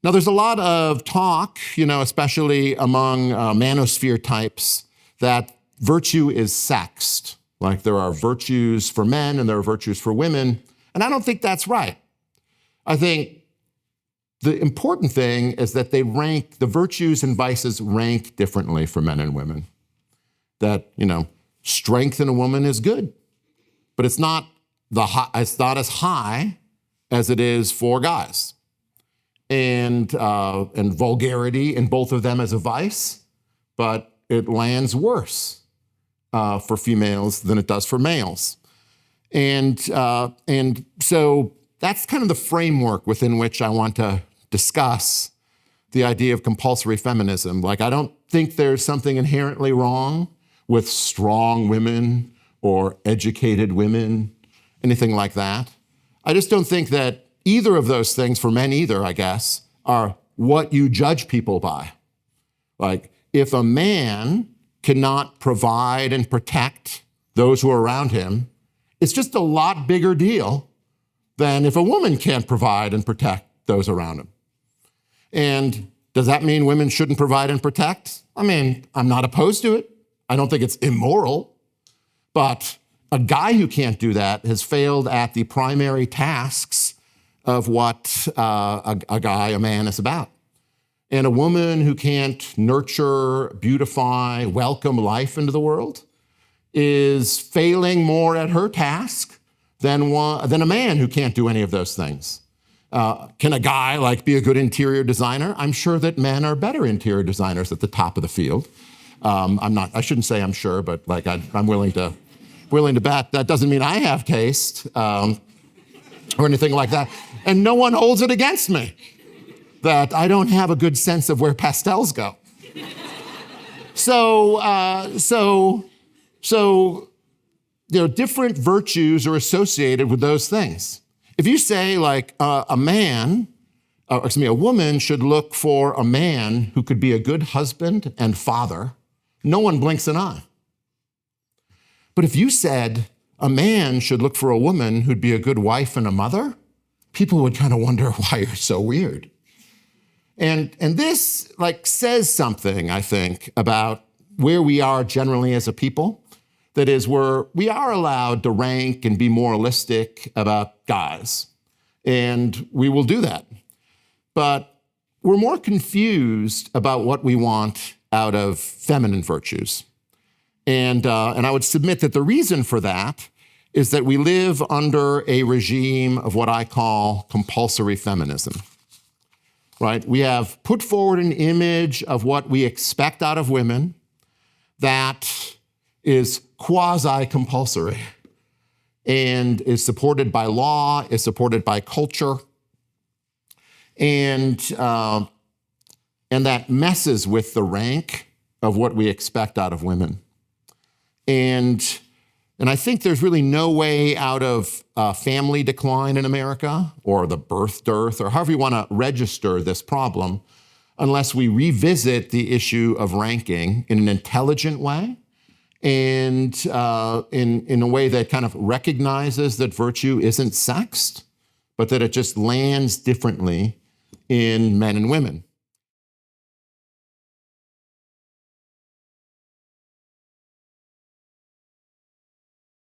Now, there's a lot of talk, especially among manosphere types, that virtue is sexed. Like there are virtues for men and there are virtues for women. And I don't think that's right. I think the important thing is that the virtues and vices rank differently for men and women. That, strength in a woman is good, but it's not as high as it is for guys. And vulgarity in both of them is a vice, but it lands worse for females than it does for males. And so that's kind of the framework within which I want to discuss the idea of compulsory feminism. Like, I don't think there's something inherently wrong with strong women or educated women, anything like that. I just don't think that either of those things, for men either, I guess, are what you judge people by. Like, if a man cannot provide and protect those who are around him, it's just a lot bigger deal than if a woman can't provide and protect those around him. And does that mean women shouldn't provide and protect? I mean, I'm not opposed to it. I don't think it's immoral. But a guy who can't do that has failed at the primary tasks of what a man is about. And a woman who can't nurture, beautify, welcome life into the world is failing more at her task than a man who can't do any of those things. Can a guy be a good interior designer? I'm sure that men are better interior designers at the top of the field. I shouldn't say I'm sure, but I'm willing to bet. That doesn't mean I have taste or anything like that. And no one holds it against me that I don't have a good sense of where pastels go. So different virtues are associated with those things. If you say a woman should look for a man who could be a good husband and father, no one blinks an eye. But if you said a man should look for a woman who'd be a good wife and a mother, people would kind of wonder why you're so weird. And this says something, I think, about where we are generally as a people. That is, we are allowed to rank and be moralistic about guys, and we will do that. But we're more confused about what we want out of feminine virtues. And I would submit that the reason for that is that we live under a regime of what I call compulsory feminism. Right? We have put forward an image of what we expect out of women that is quasi-compulsory and is supported by law, is supported by culture, and that messes with the rank of what we expect out of women. And I think there's really no way out of family decline in America, or the birth dearth, or however you want to register this problem, unless we revisit the issue of ranking in an intelligent way and in a way that kind of recognizes that virtue isn't sexed, but that it just lands differently in men and women.